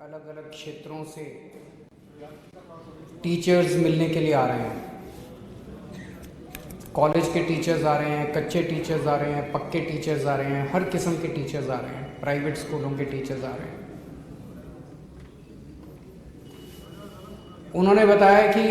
अलग अलग क्षेत्रों से टीचर्स मिलने के लिए आ रहे हैं। कॉलेज के टीचर्स आ रहे हैं, कच्चे टीचर्स आ रहे हैं, पक्के टीचर्स आ रहे हैं, हर किस्म के टीचर्स आ रहे हैं, प्राइवेट स्कूलों के टीचर्स आ रहे हैं। उन्होंने बताया कि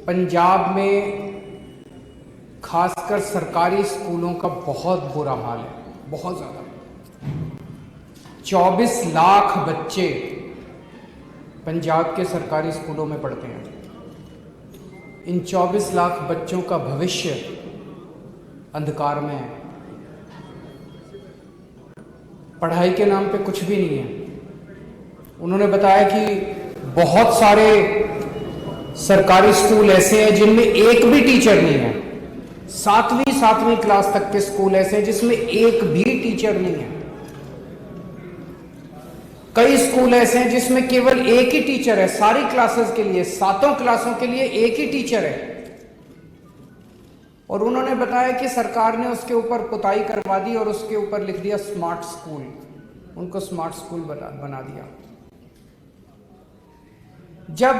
पंजाब में खासकर सरकारी स्कूलों का बहुत बुरा हाल है, बहुत ज़्यादा। 24 लाख बच्चे पंजाब के सरकारी स्कूलों में पढ़ते हैं। इन 24 लाख बच्चों का भविष्य अंधकार में है। पढ़ाई के नाम पे कुछ भी नहीं है। उन्होंने बताया कि बहुत सारे सरकारी स्कूल ऐसे हैं जिनमें एक भी टीचर नहीं है। 7वीं क्लास तक के स्कूल ऐसे हैं जिसमें एक भी टीचर नहीं है। कई स्कूल ऐसे हैं जिसमें केवल एक ही टीचर है सारी क्लासेस के लिए, 7 क्लासों के लिए एक ही टीचर है। और उन्होंने बताया कि सरकार ने उसके ऊपर पुताई करवा दी और उसके ऊपर लिख दिया स्मार्ट स्कूल। उनको स्मार्ट स्कूल बना दिया। जब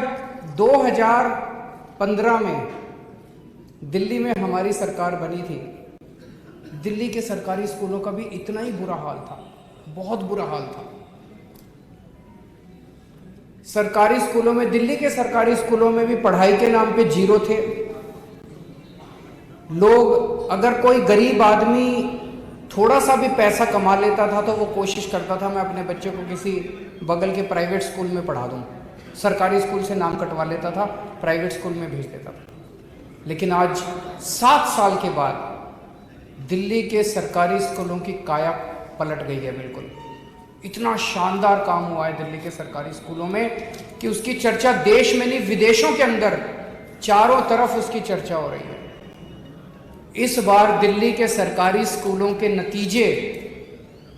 2015 में दिल्ली में हमारी सरकार बनी थी, दिल्ली के सरकारी स्कूलों का भी इतना ही बुरा हाल था, बहुत बुरा हाल था। सरकारी स्कूलों में, दिल्ली के सरकारी स्कूलों में भी पढ़ाई के नाम पे जीरो थे। लोग, अगर कोई गरीब आदमी थोड़ा सा भी पैसा कमा लेता था तो वो कोशिश करता था मैं अपने बच्चे को किसी बगल के प्राइवेट स्कूल में पढ़ा दूं। सरकारी स्कूल से नाम कटवा लेता था, प्राइवेट स्कूल में भेज देता था। लेकिन आज 7 साल के बाद दिल्ली के सरकारी स्कूलों की काया पलट गई है बिल्कुल। इतना शानदार काम हुआ है दिल्ली के सरकारी स्कूलों में कि उसकी चर्चा देश में नहीं, विदेशों के अंदर चारों तरफ उसकी चर्चा हो रही है। इस बार दिल्ली के सरकारी स्कूलों के नतीजे,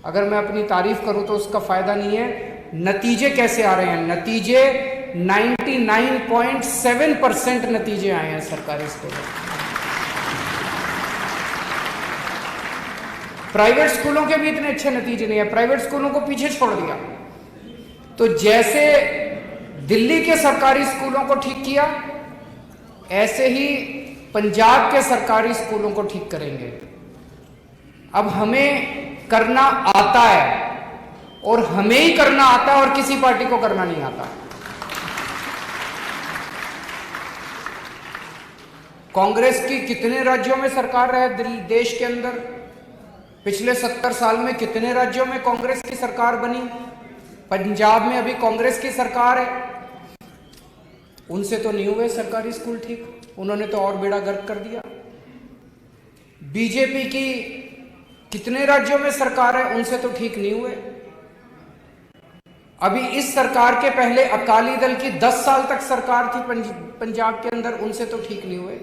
अगर मैं अपनी तारीफ करूं तो उसका फायदा नहीं है। नतीजे कैसे आ रहे हैं? नतीजे 99.7% नतीजे आए हैं सरकारी स्कूलों। प्राइवेट स्कूलों के भी इतने अच्छे नतीजे नहीं है, प्राइवेट स्कूलों को पीछे छोड़ दिया। तो जैसे दिल्ली के सरकारी स्कूलों को ठीक किया, ऐसे ही पंजाब के सरकारी स्कूलों को ठीक करेंगे। अब हमें करना आता है और हमें ही करना आता है और किसी पार्टी को करना नहीं आता। कांग्रेस की कितने राज्यों में सरकार है देश के अंदर? पिछले 70 साल में कितने राज्यों में कांग्रेस की सरकार बनी? पंजाब में अभी कांग्रेस की सरकार है। उनसे तो नहीं हुए सरकारी स्कूल ठीक, उन्होंने तो और बेड़ा गर्क कर दिया। बीजेपी की कितने राज्यों में सरकार है, उनसे तो ठीक नहीं हुए। अभी इस सरकार के पहले अकाली दल की 10 साल तक सरकार थी पंजाब के अंदर, उनसे तो ठीक नहीं हुए।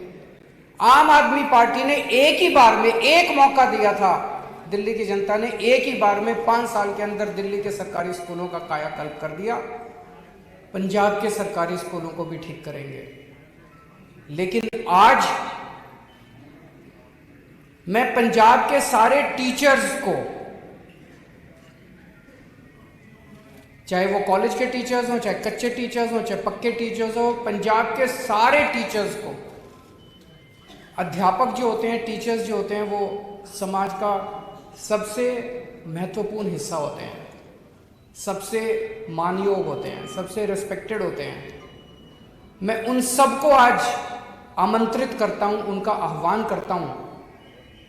आम आदमी पार्टी ने एक ही बार में एक मौका दिया था, दिल्ली की जनता ने एक ही बार में 5 साल के अंदर दिल्ली के सरकारी स्कूलों का कायाकल्प कर दिया। पंजाब के सरकारी स्कूलों को भी ठीक करेंगे। लेकिन आज मैं पंजाब के सारे टीचर्स को, चाहे वो कॉलेज के टीचर्स हो, चाहे कच्चे टीचर्स हो, चाहे पक्के टीचर्स हो, पंजाब के सारे टीचर्स को, अध्यापक जो होते हैं, टीचर्स जो होते हैं, वो समाज का सबसे महत्वपूर्ण हिस्सा होते हैं, सबसे मानयोग होते हैं, सबसे रिस्पेक्टेड होते हैं। मैं उन सबको आज आमंत्रित करता हूं, उनका आह्वान करता हूं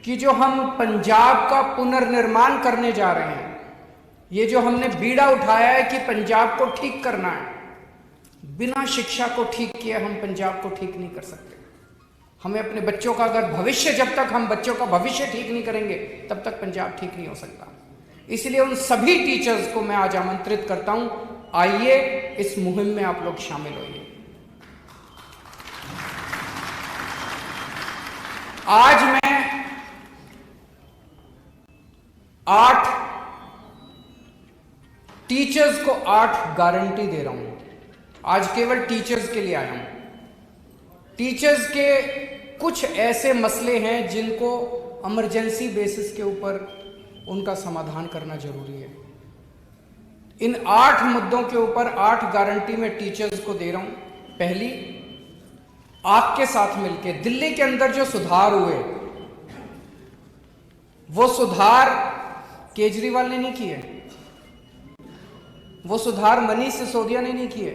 कि जो हम पंजाब का पुनर्निर्माण करने जा रहे हैं, ये जो हमने बीड़ा उठाया है कि पंजाब को ठीक करना है, बिना शिक्षा को ठीक किए हम पंजाब को ठीक नहीं कर सकते। हमें अपने बच्चों का, अगर भविष्य, जब तक हम बच्चों का भविष्य ठीक नहीं करेंगे तब तक पंजाब ठीक नहीं हो सकता। इसलिए उन सभी टीचर्स को मैं आज आमंत्रित करता हूं, आइए इस मुहिम में आप लोग शामिल होइए। आज मैं 8 टीचर्स को 8 गारंटी दे रहा हूं। आज केवल टीचर्स के लिए आया हूं। टीचर्स के कुछ ऐसे मसले हैं जिनको इमरजेंसी बेसिस के ऊपर उनका समाधान करना जरूरी है। इन 8 मुद्दों के ऊपर 8 गारंटी मैं टीचर्स को दे रहा हूं। पहली, आपके साथ मिलके दिल्ली के अंदर जो सुधार हुए, वो सुधार केजरीवाल ने नहीं किए, वो सुधार मनीष सिसोदिया ने नहीं किए।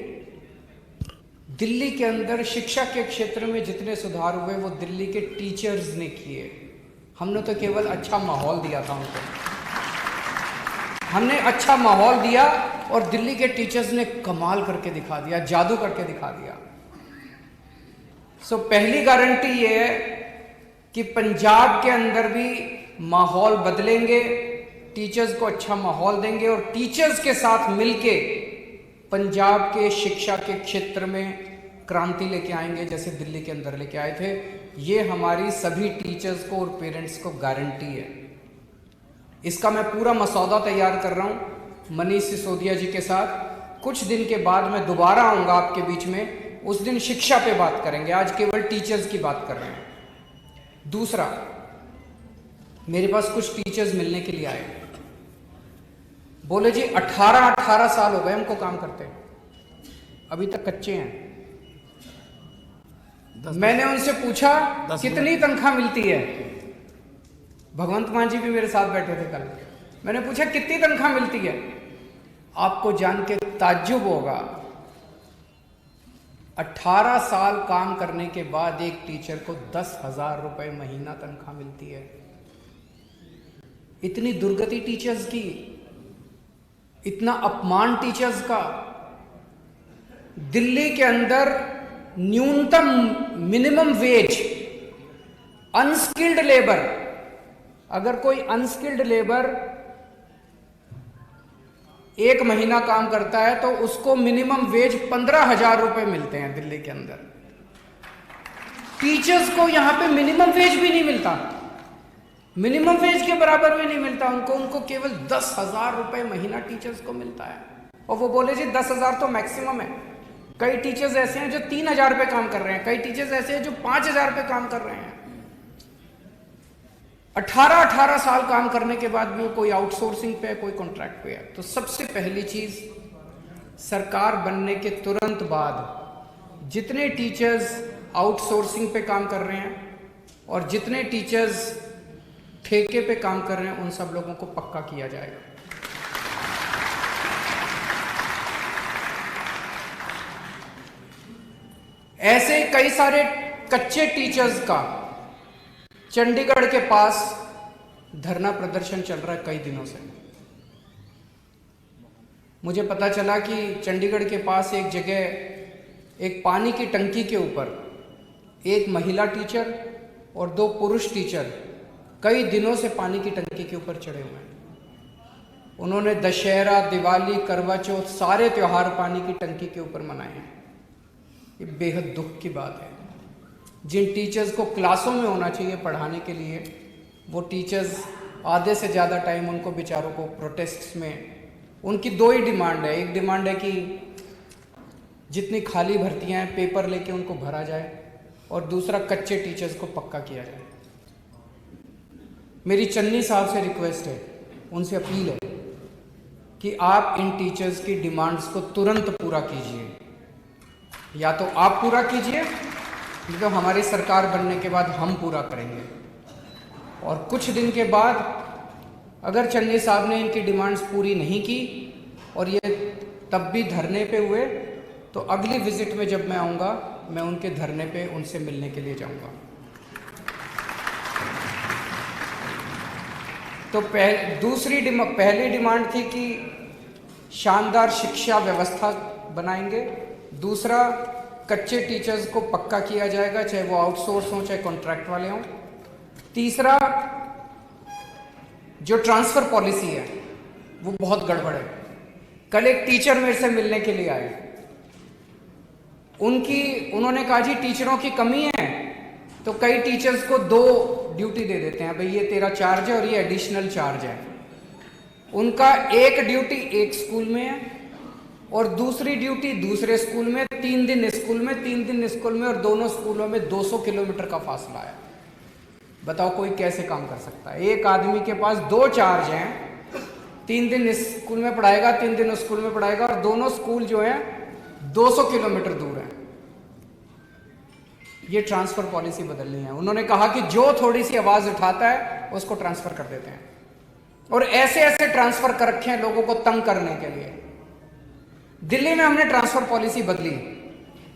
दिल्ली के अंदर शिक्षा के क्षेत्र में जितने सुधार हुए वो दिल्ली के टीचर्स ने किए। हमने तो केवल अच्छा माहौल दिया था उनको, हमने अच्छा माहौल दिया और दिल्ली के टीचर्स ने कमाल करके दिखा दिया, जादू करके दिखा दिया। पहली गारंटी ये है कि पंजाब के अंदर भी माहौल बदलेंगे, टीचर्स को अच्छा माहौल देंगे और टीचर्स के साथ मिलके पंजाब के शिक्षा के क्षेत्र में क्रांति लेके आएंगे, जैसे दिल्ली के अंदर लेके आए थे। ये हमारी सभी टीचर्स को और पेरेंट्स को गारंटी है। इसका मैं पूरा मसौदा तैयार कर रहा हूं मनीष सिसोदिया जी के साथ। कुछ दिन के बाद मैं दोबारा आऊंगा आपके बीच में, उस दिन शिक्षा पे बात करेंगे, आज केवल टीचर्स की बात कर रहे हैं। दूसरा, मेरे पास कुछ टीचर्स मिलने के लिए आए, बोले जी 18 साल हो गए हमको काम करते, अभी तक कच्चे हैं। मैंने उनसे पूछा कितनी तनख्वाह मिलती है, भगवंत मान जी भी मेरे साथ बैठे थे कल। मैंने पूछा कितनी तनख्वाह मिलती है, आपको जान के ताज्जुब होगा, 18 साल काम करने के बाद एक टीचर को 10,000 रुपए महीना तनख्वाह मिलती है। इतनी दुर्गति टीचर्स की, इतना अपमान टीचर्स का। दिल्ली के अंदर न्यूनतम मिनिमम वेज, अनस्किल्ड लेबर, अगर कोई अनस्किल्ड लेबर 1 महीना काम करता है तो उसको मिनिमम वेज 15,000 रुपए मिलते हैं दिल्ली के अंदर। टीचर्स को यहां पे मिनिमम वेज भी नहीं मिलता, मिनिमम वेज के बराबर भी नहीं मिलता उनको केवल 10,000 रुपए महीना टीचर्स को मिलता है। और वो बोले जी 10,000 तो मैक्सिमम है। कई टीचर्स ऐसे हैं जो 3,000 पे काम कर रहे हैं, कई टीचर्स ऐसे हैं जो 5,000 पे काम कर रहे हैं। 18 साल काम करने के बाद भी कोई आउटसोर्सिंग पे है, कोई कॉन्ट्रैक्ट पे है। तो सबसे पहली चीज, सरकार बनने के तुरंत बाद जितने टीचर्स आउटसोर्सिंग पे काम कर रहे हैं और जितने टीचर्स ठेके पे काम कर रहे हैं, उन सब लोगों को पक्का किया जाएगा। ऐसे कई सारे कच्चे टीचर्स का चंडीगढ़ के पास धरना प्रदर्शन चल रहा है कई दिनों से। मुझे पता चला कि चंडीगढ़ के पास एक जगह एक पानी की टंकी के ऊपर एक महिला टीचर और 2 पुरुष टीचर कई दिनों से पानी की टंकी के ऊपर चढ़े हुए हैं। उन्होंने दशहरा, दिवाली, करवा चौथ सारे त्योहार पानी की टंकी के ऊपर मनाए हैं। ये बेहद दुख की बात है। जिन टीचर्स को क्लासों में होना चाहिए पढ़ाने के लिए, वो टीचर्स आधे से ज़्यादा टाइम उनको बेचारों को प्रोटेस्ट्स में, उनकी 2 ही डिमांड है। एक डिमांड है कि जितनी खाली भर्तियां हैं पेपर लेके उनको भरा जाए, और दूसरा कच्चे टीचर्स को पक्का किया जाए। मेरी चन्नी साहब से रिक्वेस्ट है, उनसे अपील है कि आप इन टीचर्स की डिमांड्स को तुरंत पूरा कीजिए। या तो आप पूरा कीजिए, नहीं तो हमारी सरकार बनने के बाद हम पूरा करेंगे। और कुछ दिन के बाद अगर चन्नी साहब ने इनकी डिमांड्स पूरी नहीं की और ये तब भी धरने पे हुए, तो अगली विजिट में जब मैं आऊँगा, मैं उनके धरने पे उनसे मिलने के लिए जाऊँगा। तो पहली डिमांड थी कि शानदार शिक्षा व्यवस्था बनाएंगे। दूसरा, कच्चे टीचर्स को पक्का किया जाएगा, चाहे वो आउटसोर्स हों चाहे कॉन्ट्रैक्ट वाले हों। तीसरा, जो ट्रांसफर पॉलिसी है वो बहुत गड़बड़ है। कल एक टीचर मेरे से मिलने के लिए आए, उन्होंने कहा जी टीचरों की कमी है, तो कई टीचर्स को 2 ड्यूटी दे देते हैं, भाई ये तेरा चार्ज है और ये एडिशनल चार्ज है। उनका एक ड्यूटी एक स्कूल में है और दूसरी ड्यूटी दूसरे स्कूल में, 3 दिन स्कूल में 3 दिन स्कूल में, और दोनों स्कूलों में 200 किलोमीटर का फासला है। बताओ कोई कैसे काम कर सकता है? एक आदमी के पास 2 चार्ज हैं 3 दिन इस स्कूल में पढ़ाएगा, 3 दिन उस स्कूल में पढ़ाएगा, और दोनों स्कूल जो है 200 किलोमीटर दूर है। ये ट्रांसफर पॉलिसी बदलनी है। उन्होंने कहा कि जो थोड़ी सी आवाज उठाता है उसको ट्रांसफर कर देते हैं, और ऐसे ऐसे ट्रांसफर कर रखे हैं लोगों को तंग करने के लिए। दिल्ली में हमने ट्रांसफर पॉलिसी बदली।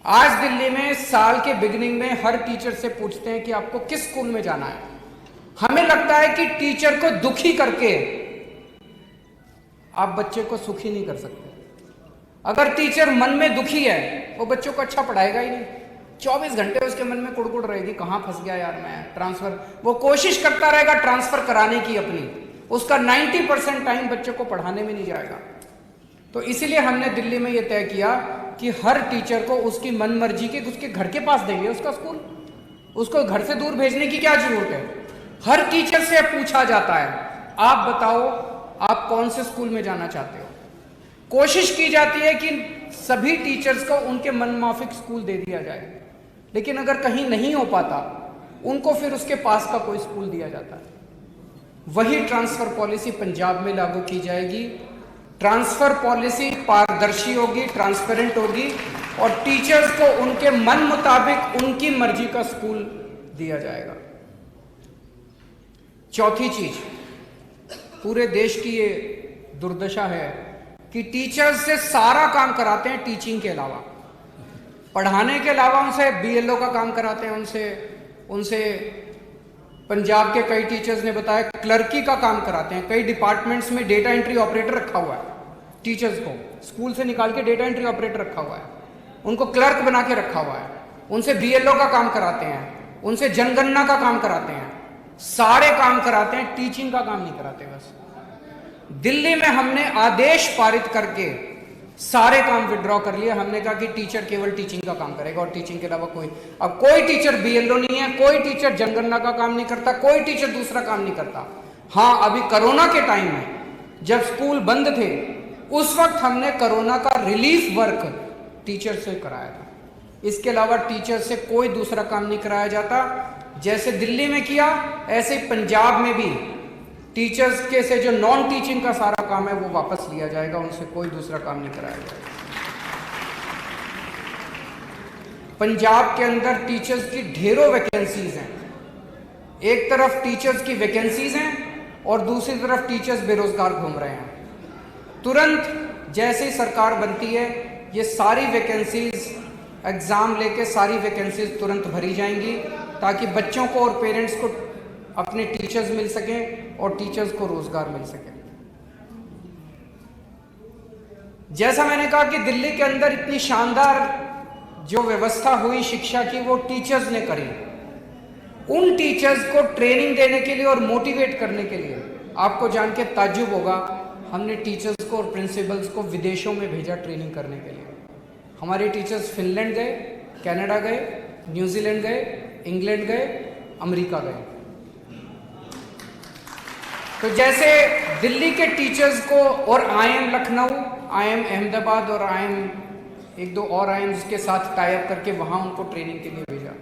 आज दिल्ली में साल के बिगिनिंग में हर टीचर से पूछते हैं कि आपको किस स्कूल में जाना है। हमें लगता है कि टीचर को दुखी करके आप बच्चे को सुखी नहीं कर सकते। अगर टीचर मन में दुखी है वो बच्चों को अच्छा पढ़ाएगा ही नहीं। 24 घंटे उसके मन में कुड़कुड़ रहेगी, कहां फंस गया यार मैं, ट्रांसफर। वो कोशिश करता रहेगा ट्रांसफर कराने की अपनी, उसका 90% टाइम बच्चों को पढ़ाने में नहीं जाएगा। तो इसीलिए हमने दिल्ली में यह तय किया कि हर टीचर को उसकी मन मर्जी के उसके घर के पास देंगे उसका स्कूल। उसको घर से दूर भेजने की क्या जरूरत है। हर टीचर से पूछा जाता है, आप बताओ आप कौन से स्कूल में जाना चाहते हो। कोशिश की जाती है कि सभी टीचर्स को उनके मनमाफिक स्कूल दे दिया जाए, लेकिन अगर कहीं नहीं हो पाता उनको फिर उसके पास का कोई स्कूल दिया जाता है। वही ट्रांसफर पॉलिसी पंजाब में लागू की जाएगी। ट्रांसफर पॉलिसी पारदर्शी होगी, ट्रांसपेरेंट होगी, और टीचर्स को उनके मन मुताबिक उनकी मर्जी का स्कूल दिया जाएगा। चौथी चीज, पूरे देश की ये दुर्दशा है कि टीचर्स से सारा काम कराते हैं टीचिंग के अलावा, पढ़ाने के अलावा उनसे बीएलओ का काम कराते हैं, उनसे पंजाब के कई टीचर्स ने बताया क्लर्की का काम कराते हैं। कई डिपार्टमेंट्स में डेटा एंट्री ऑपरेटर रखा हुआ है, टीचर्स को स्कूल से निकाल के डेटा एंट्री ऑपरेटर रखा हुआ है, उनको क्लर्क बना के रखा हुआ है। उनसे बीएलओ का काम कराते हैं, उनसे जनगणना का काम कराते हैं, सारे काम कराते हैं, टीचिंग का काम नहीं कराते। बस दिल्ली में हमने आदेश पारित करके सारे काम विड्रॉ कर लिए। हमने कहा कि टीचर केवल टीचिंग का काम करेगा और टीचिंग के अलावा अब कोई टीचर बीएलओ नहीं है, कोई टीचर जनगणना का काम नहीं करता, कोई टीचर दूसरा काम नहीं करता। हाँ, अभी कोरोना के टाइम में जब स्कूल बंद थे उस वक्त हमने कोरोना का रिलीफ वर्क टीचर से कराया था। इसके अलावा टीचर से कोई दूसरा काम नहीं कराया जाता। जैसे दिल्ली में किया ऐसे ही पंजाब में भी टीचर्स के से जो नॉन टीचिंग का सारा काम है वो वापस लिया जाएगा, उनसे कोई दूसरा काम नहीं कराया जाएगा। पंजाब के अंदर टीचर्स की ढेरों वैकेंसीज हैं। एक तरफ टीचर्स की वैकेंसीज हैं और दूसरी तरफ टीचर्स बेरोजगार घूम रहे हैं। तुरंत जैसे ही सरकार बनती है ये सारी वैकेंसीज एग्जाम लेके सारी वैकेंसीज तुरंत भरी जाएंगी, ताकि बच्चों को और पेरेंट्स को अपने टीचर्स मिल सकें और टीचर्स को रोजगार मिल सके। जैसा मैंने कहा कि दिल्ली के अंदर इतनी शानदार जो व्यवस्था हुई शिक्षा की वो टीचर्स ने करी। उन टीचर्स को ट्रेनिंग देने के लिए और मोटिवेट करने के लिए आपको जान के ताज्जुब होगा, हमने टीचर्स को और प्रिंसिपल्स को विदेशों में भेजा ट्रेनिंग करने के लिए। हमारे टीचर्स फिनलैंड गए, कनाडा गए, न्यूजीलैंड गए, इंग्लैंड गए, अमेरिका गए। तो जैसे दिल्ली के टीचर्स को और आईएम लखनऊ, आईएम अहमदाबाद और आईएम एक दो और आईएम के साथ टाई अप करके वहाँ उनको ट्रेनिंग के लिए भेजा,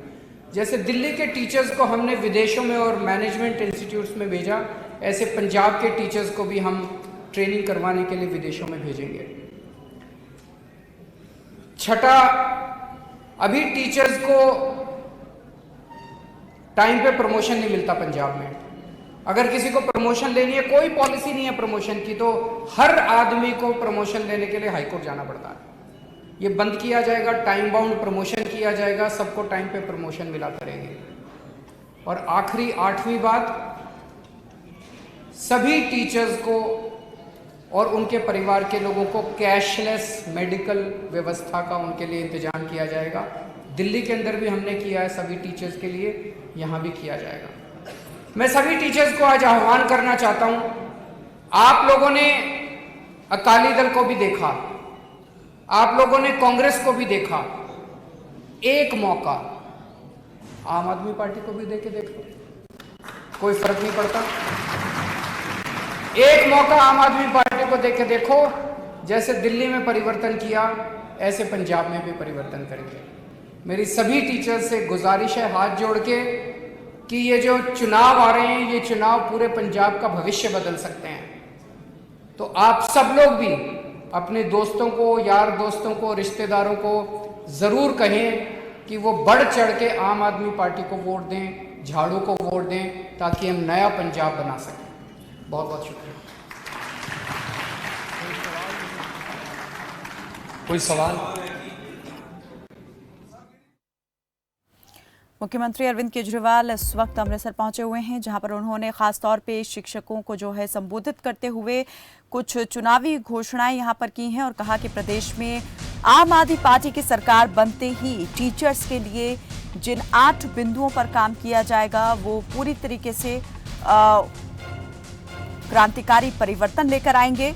जैसे दिल्ली के टीचर्स को हमने विदेशों में और मैनेजमेंट इंस्टीट्यूट्स में भेजा, ऐसे पंजाब के टीचर्स को भी हम ट्रेनिंग करवाने के लिए विदेशों में भेजेंगे। छठा, अभी टीचर्स को टाइम पे प्रमोशन नहीं मिलता पंजाब में। अगर किसी को प्रमोशन लेनी है, कोई पॉलिसी नहीं है प्रमोशन की, तो हर आदमी को प्रमोशन लेने के लिए हाईकोर्ट जाना पड़ता है। ये बंद किया जाएगा, टाइम बाउंड प्रमोशन किया जाएगा, सबको टाइम पे प्रमोशन मिला करेंगे। और आखिरी 8वीं बात, सभी टीचर्स को और उनके परिवार के लोगों को कैशलेस मेडिकल व्यवस्था का उनके लिए इंतजाम किया जाएगा। दिल्ली के अंदर भी हमने किया है सभी टीचर्स के लिए, यहाँ भी किया जाएगा। मैं सभी टीचर्स को आज आह्वान करना चाहता हूं, आप लोगों ने अकाली दल को भी देखा, आप लोगों ने कांग्रेस को भी देखा, एक मौका आम आदमी पार्टी को भी देके देखो, कोई फर्क नहीं पड़ता। एक मौका आम आदमी पार्टी को देके देखो, जैसे दिल्ली में परिवर्तन किया ऐसे पंजाब में भी परिवर्तन करेंगे। मेरी सभी टीचर्स से गुजारिश है हाथ जोड़ के कि ये जो चुनाव आ रहे हैं, ये चुनाव पूरे पंजाब का भविष्य बदल सकते हैं। तो आप सब लोग भी अपने दोस्तों को, यार दोस्तों को, रिश्तेदारों को ज़रूर कहें कि वो बढ़ चढ़ के आम आदमी पार्टी को वोट दें, झाड़ू को वोट दें, ताकि हम नया पंजाब बना सकें। बहुत बहुत शुक्रिया। कोई सवाल? मुख्यमंत्री अरविंद केजरीवाल इस वक्त अमृतसर पहुंचे हुए हैं, जहां पर उन्होंने खास तौर पे शिक्षकों को जो है संबोधित करते हुए कुछ चुनावी घोषणाएं यहां पर की हैं और कहा कि प्रदेश में आम आदमी पार्टी की सरकार बनते ही टीचर्स के लिए जिन 8 बिंदुओं पर काम किया जाएगा वो पूरी तरीके से क्रांतिकारी परिवर्तन लेकर आएंगे।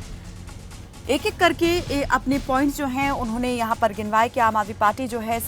एक एक करके अपने पॉइंट्स जो हैं उन्होंने यहां पर गिनवाए कि आम आदमी पार्टी जो है